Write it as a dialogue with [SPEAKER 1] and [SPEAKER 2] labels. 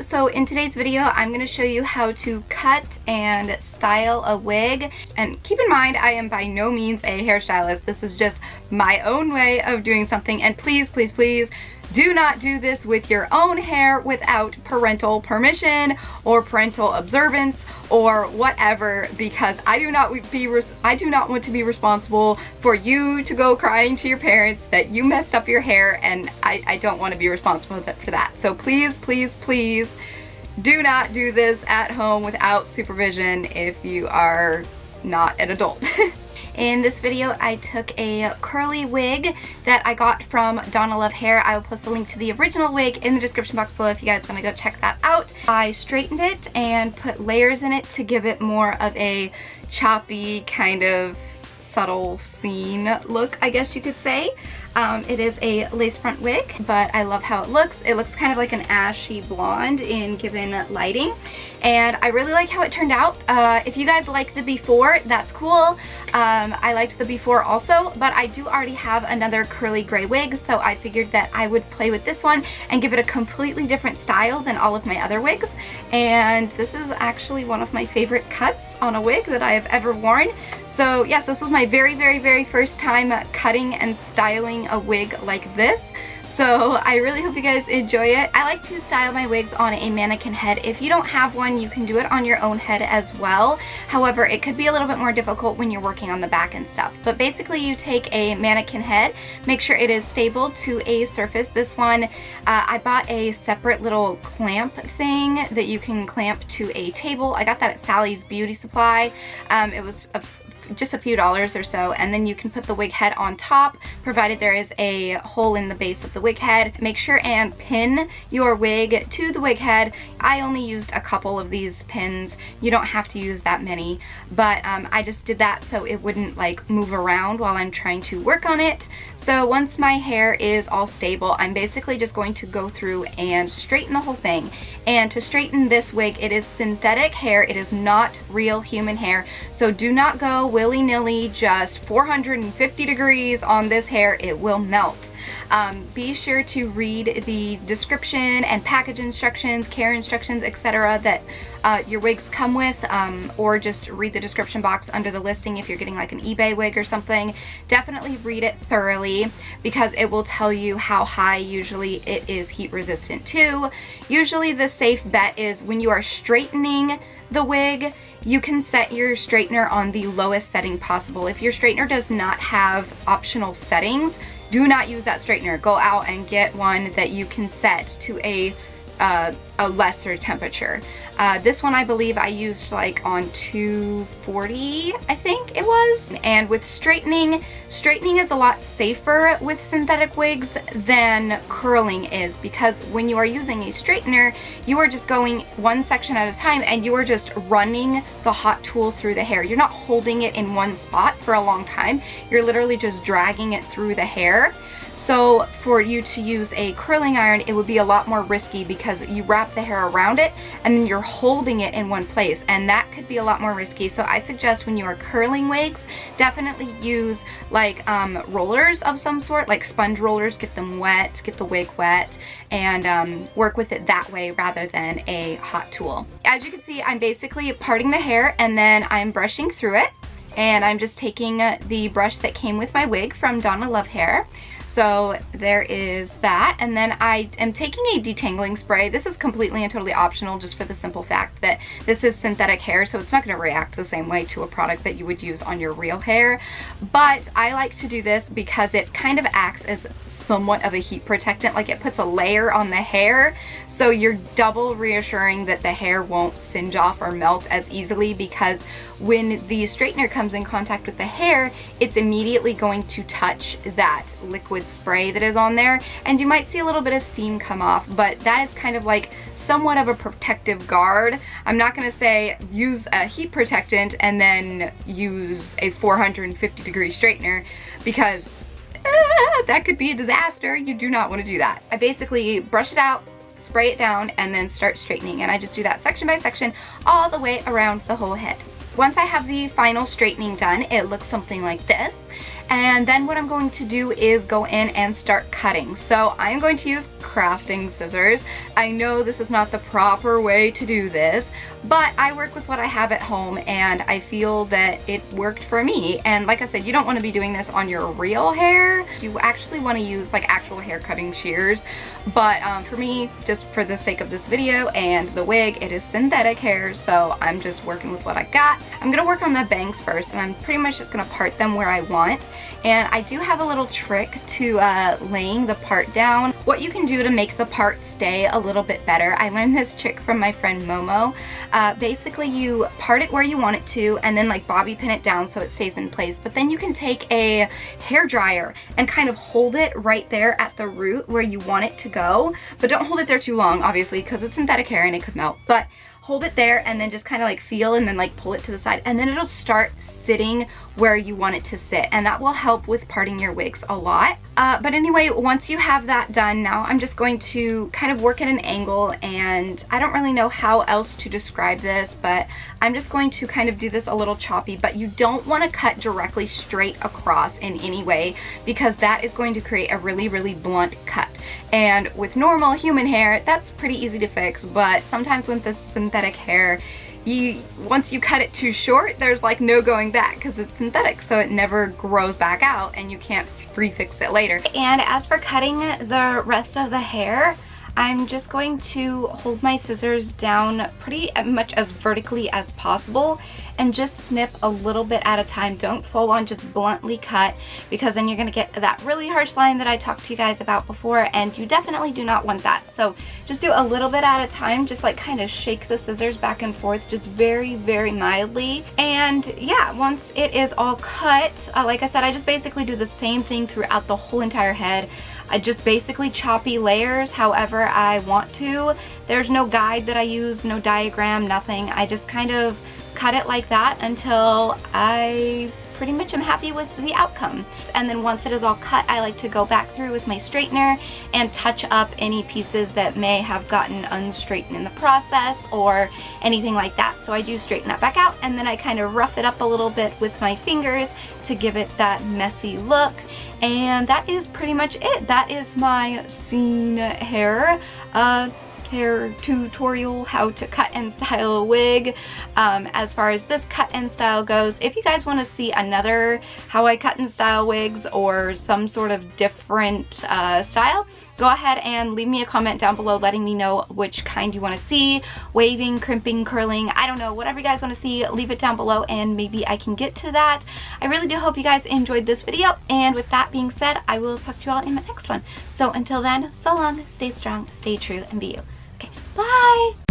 [SPEAKER 1] so in today's video I'm going to show you how to cut and style a wig. And keep in mind, I am by no means a hairstylist. This is just my own way of doing something, and please, please, please do not do this with your own hair without parental permission or parental observance or whatever, because I do not want to be responsible for you to go crying to your parents that you messed up your hair, and I don't want to be responsible for that. So please, please, please do not do this at home without supervision if you are not an adult. In this video, I took a curly wig that I got from Donna Love Hair. I will post the link to the original wig in the description box below if you guys want to go check that out. I straightened it and put layers in it to give it more of a choppy, kind of subtle scene look, I guess you could say. It is a lace front wig, but I love how it looks. It looks kind of like an ashy blonde in given lighting, and I really like how it turned out. If you guys like the before, that's cool. I liked the before also, but I do already have another curly gray wig, so I figured that I would play with this one and give it a completely different style than all of my other wigs. And this is actually one of my favorite cuts on a wig that I have ever worn. So yes, this was my very, very, very first time cutting and styling a wig like this. So I really hope you guys enjoy it. I like to style my wigs on a mannequin head. If you don't have one, you can do it on your own head as well. However, it could be a little bit more difficult when you're working on the back and stuff. But basically, you take a mannequin head, make sure it is stable to a surface. This one, I bought a separate little clamp thing that you can clamp to a table. I got that at Sally's Beauty Supply. It was just a few dollars or so, and then you can put the wig head on top, provided there is a hole in the base of the wig head. Make sure and pin your wig to the wig head. I only used a couple of these pins. You don't have to use that many, but I just did that so it wouldn't like move around while I'm trying to work on it. So once my hair is all stable, I'm basically just going to go through and straighten the whole thing. And to straighten this wig, it is synthetic hair. It is not real human hair. So do not go willy-nilly just 450 degrees on this hair. It will melt. Be sure to read the description and package instructions, care instructions, etc. that your wigs come with, or just read the description box under the listing if you're getting like an eBay wig or something. Definitely read it thoroughly, because it will tell you how high usually it is heat resistant to. Usually the safe bet is when you are straightening the wig, you can set your straightener on the lowest setting possible. If your straightener does not have optional settings, do not use that straightener. Go out and get one that you can set to a lesser temperature. This one I believe I used like on 240, I think it was. And with straightening is a lot safer with synthetic wigs than curling is, because when you are using a straightener, you are just going one section at a time and you are just running the hot tool through the hair. You're not holding it in one spot for a long time. You're literally just dragging it through the hair. So for you to use a curling iron, it would be a lot more risky, because you wrap the hair around it and then you're holding it in one place, and that could be a lot more risky. So I suggest when you are curling wigs, definitely use like rollers of some sort, like sponge rollers. Get them wet, get the wig wet, and work with it that way rather than a hot tool. As you can see, I'm basically parting the hair and then I'm brushing through it, and I'm just taking the brush that came with my wig from Donna Love Hair. So there is that, and then I am taking a detangling spray. This is completely and totally optional, just for the simple fact that this is synthetic hair, so it's not going to react the same way to a product that you would use on your real hair. But I like to do this because it kind of acts as somewhat of a heat protectant, like it puts a layer on the hair, so you're double reassuring that the hair won't singe off or melt as easily, because when the straightener comes in contact with the hair, it's immediately going to touch that liquid spray that is on there, and you might see a little bit of steam come off, but that is kind of like somewhat of a protective guard. I'm not going to say use a heat protectant and then use a 450 degree straightener, because that could be a disaster. You do not want to do that. I basically brush it out, spray it down, and then start straightening, and I just do that section by section all the way around the whole head. Once I have the final straightening done, it looks something like this. And then what I'm going to do is go in and start cutting. So I'm going to use crafting scissors. I know this is not the proper way to do this, but I work with what I have at home and I feel that it worked for me. And like I said, you don't want to be doing this on your real hair. You actually want to use like actual hair cutting shears. But for me, just for the sake of this video and the wig, it is synthetic hair, so I'm just working with what I got. I'm gonna work on the bangs first, and I'm pretty much just gonna part them where I want. And I do have a little trick to laying the part down. What you can do to make the part stay a little bit better. I learned this trick from my friend Momo. Basically, you part it where you want it to, and then like bobby pin it down so it stays in place. But then you can take a hair dryer and kind of hold it right there at the root where you want it to go. But don't hold it there too long, obviously, because it's synthetic hair and it could melt. But hold it there and then just kind of like feel and then like pull it to the side, and then it'll start sitting where you want it to sit, and that will help with parting your wigs a lot. But anyway, once you have that done, now I'm just going to kind of work at an angle, and I don't really know how else to describe this, but I'm just going to kind of do this a little choppy. But you don't want to cut directly straight across in any way, because that is going to create a really blunt cut. And with normal human hair, that's pretty easy to fix, but sometimes with this synthetic hair, once you cut it too short, there's like no going back because it's synthetic, so it never grows back out and you can't refix it later. And as for cutting the rest of the hair, I'm just going to hold my scissors down pretty much as vertically as possible and just snip a little bit at a time. Don't full on just bluntly cut, because then you're going to get that really harsh line that I talked to you guys about before, and you definitely do not want that. So just do a little bit at a time, just like kind of shake the scissors back and forth just very mildly. And yeah, once it is all cut, like I said, I just basically do the same thing throughout the whole entire head. I just basically choppy layers however I want to. There's no guide that I use, no diagram, nothing. I just kind of cut it like that until I pretty much am happy with the outcome. And then once it is all cut, I like to go back through with my straightener and touch up any pieces that may have gotten unstraightened in the process or anything like that. So I do straighten that back out, and then I kind of rough it up a little bit with my fingers to give it that messy look. And that is pretty much it. That is my scene hair tutorial, how to cut and style a wig. As far as this cut and style goes, if you guys want to see another how I cut and style wigs or some sort of different style, go ahead and leave me a comment down below letting me know which kind you want to see. Waving, crimping, curling, I don't know, whatever you guys want to see, leave it down below and maybe I can get to that. I really do hope you guys enjoyed this video, and with that being said, I will talk to you all in my next one. So until then, so long, stay strong, stay true, and be you. Okay, bye!